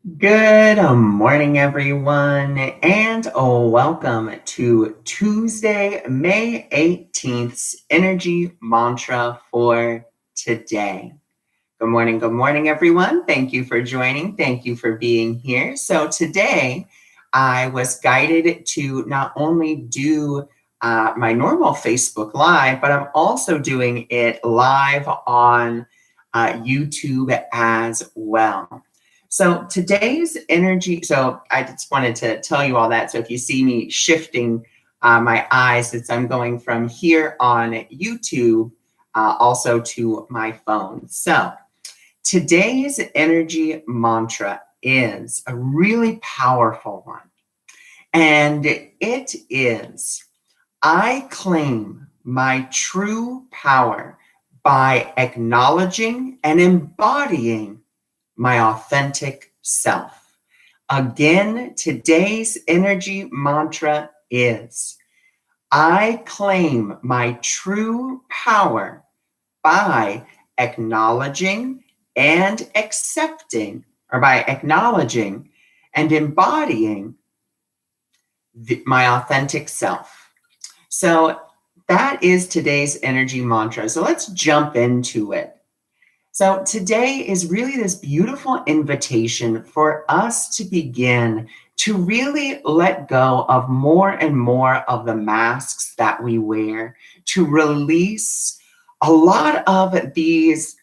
Good morning, everyone, and welcome to Tuesday, May 18th's Energy Mantra for today. Good morning, everyone. Thank you for joining. Thank you for being here. So today, I was guided to not only do my normal Facebook Live, but I'm also doing it live on YouTube as well. So today's energy, so I just wanted to tell you all that. So if you see me shifting my eyes, it's I'm going from here on YouTube also to my phone. So today's energy mantra is a really powerful one. And it is, I claim my true power by acknowledging and embodying my authentic self. Again, today's energy mantra is, I claim my true power by acknowledging and accepting, or by acknowledging and embodying my authentic self. So that is today's energy mantra. So let's jump into it. So today is really this beautiful invitation for us to begin to really let go of more and more of the masks that we wear, to release a lot of these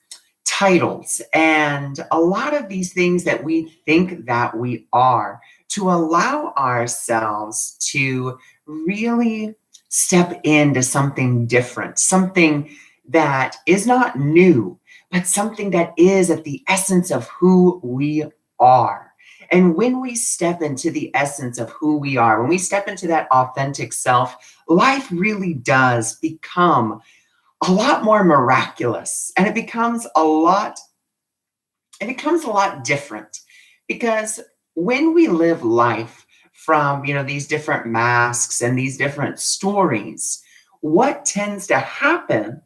titles and a lot of these things that we think that we are, to allow ourselves to really step into something different, something that is not new, but something that is at the essence of who we are. And when we step into the essence of who we are, when we step into that authentic self, life really does become a lot more miraculous, and it becomes a lot different, because when we live life from these different masks and these different stories, what tends to happen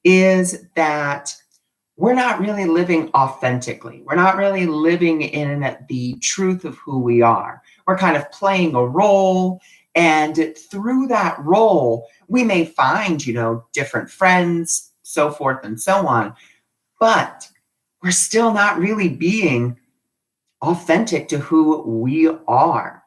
is that we're not really living authentically. We're not really living in the truth of who we are. We're kind of playing a role. And through that role, we may find, different friends, so forth and so on. But we're still not really being authentic to who we are.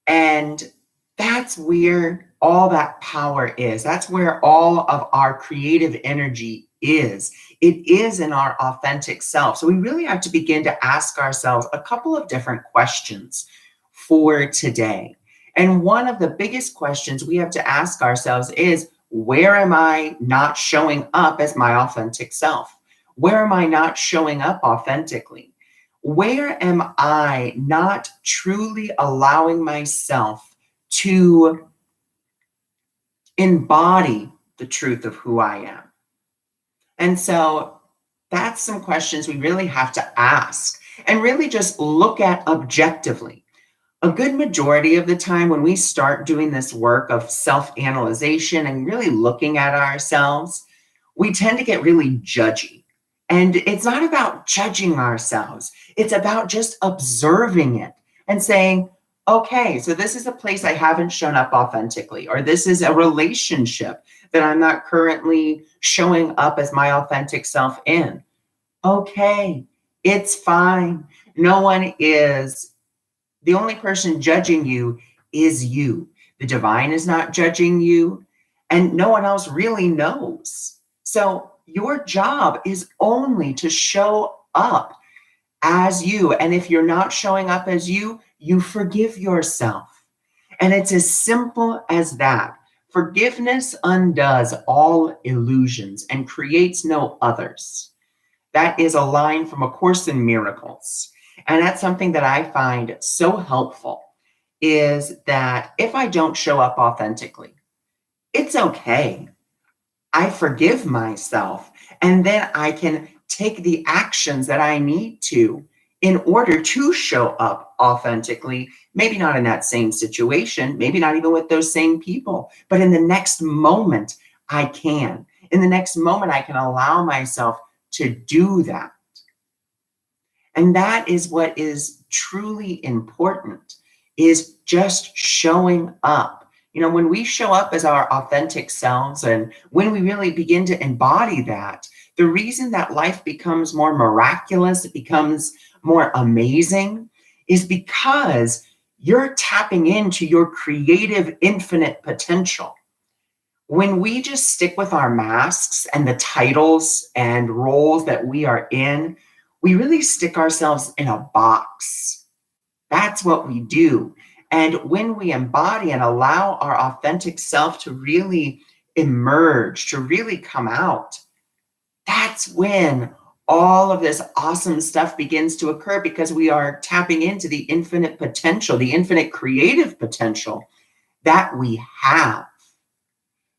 And that's where all that power is. That's where all of our creative energy is. It is in our authentic self. So we really have to begin to ask ourselves a couple of different questions for today. And one of the biggest questions we have to ask ourselves is, where am I not showing up as my authentic self? Where am I not showing up authentically? Where am I not truly allowing myself to embody the truth of who I am? And so that's some questions we really have to ask and really just look at objectively. A good majority of the time when we start doing this work of self-analyzation and really looking at ourselves, we tend to get really judgy. And it's not about judging ourselves. It's about just observing it and saying, okay, so this is a place I haven't shown up authentically, or this is a relationship that I'm not currently showing up as my authentic self in. Okay, it's fine. No one is. The only person judging you is you. The divine is not judging you, and no one else really knows. So your job is only to show up as you. And if you're not showing up as you, you forgive yourself. And it's as simple as that. Forgiveness undoes all illusions and creates no others. That is a line from A Course in Miracles. And that's something that I find so helpful, is that if I don't show up authentically, it's okay. I forgive myself, and then I can take the actions that I need to in order to show up authentically, maybe not in that same situation, maybe not even with those same people, but in the next moment, I can. In the next moment, I can allow myself to do that. And that is what is truly important, is just showing up. When we show up as our authentic selves and when we really begin to embody that, the reason that life becomes more miraculous, it becomes more amazing, is because you're tapping into your creative infinite potential. When we just stick with our masks and the titles and roles that we are in, we really stick ourselves in a box. That's what we do. And when we embody and allow our authentic self to really emerge, to really come out, that's when all of this awesome stuff begins to occur, because we are tapping into the infinite potential, the infinite creative potential that we have.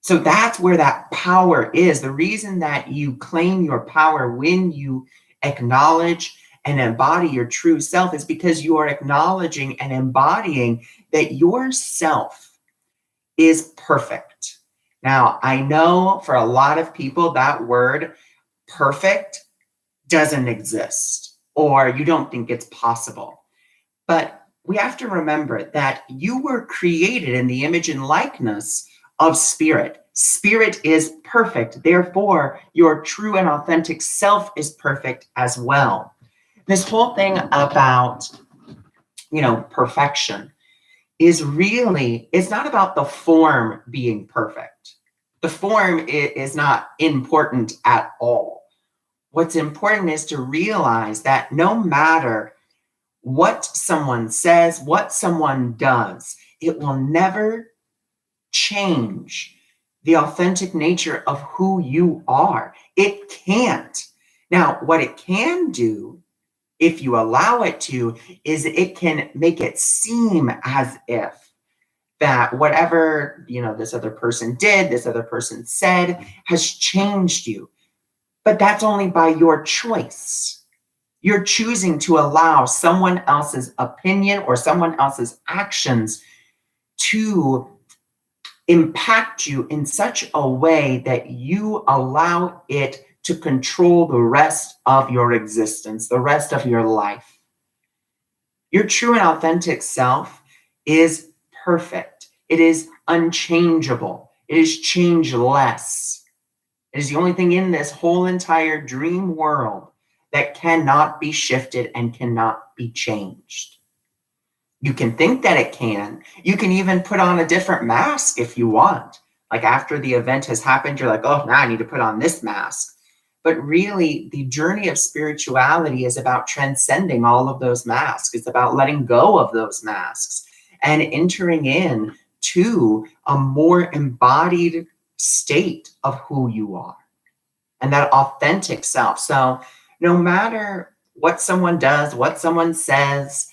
So that's where that power is. The reason that you claim your power when you acknowledge and embody your true self is because you are acknowledging and embodying that yourself is perfect. Now, I know for a lot of people that word perfect doesn't exist, or you don't think it's possible. But we have to remember that you were created in the image and likeness of spirit. Spirit is perfect. Therefore, your true and authentic self is perfect as well. This whole thing about, perfection is really, it's not about the form being perfect. The form is not important at all. What's important is to realize that no matter what someone says, what someone does, it will never change the authentic nature of who you are. It can't. Now, what it can do, if you allow it to, is it can make it seem as if that whatever, this other person did, this other person said, has changed you. But that's only by your choice. You're choosing to allow someone else's opinion or someone else's actions to impact you in such a way that you allow it to control the rest of your existence, the rest of your life. Your true and authentic self is perfect. It is unchangeable. It is changeless. It is the only thing in this whole entire dream world that cannot be shifted and cannot be changed. You can think that it can. You can even put on a different mask if you want. Like after the event has happened, you're like, oh, now I need to put on this mask. But really, the journey of spirituality is about transcending all of those masks. It's about letting go of those masks and entering in to a more embodied state of who you are and that authentic self. So no matter what someone does, what someone says,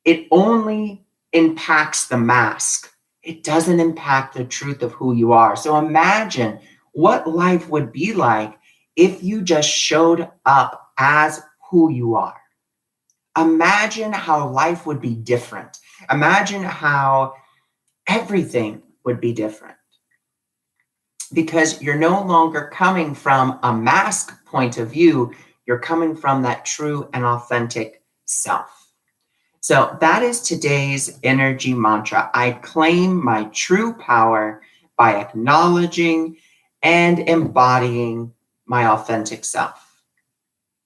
it only impacts the mask. It doesn't impact the truth of who you are. So imagine what life would be like if you just showed up as who you are. Imagine how life would be different. Imagine how everything would be different. Because you're no longer coming from a mask point of view, you're coming from that true and authentic self. So that is today's energy mantra. I claim my true power by acknowledging and embodying my authentic self.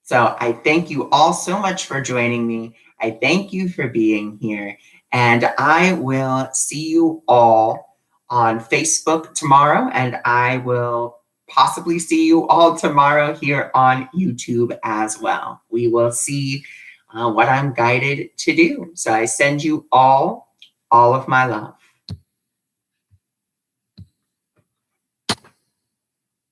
So I thank you all so much for joining me. I thank you for being here. And I will see you all on Facebook tomorrow. And I will possibly see you all tomorrow here on YouTube as well. We will see what I'm guided to do. So I send you all of my love.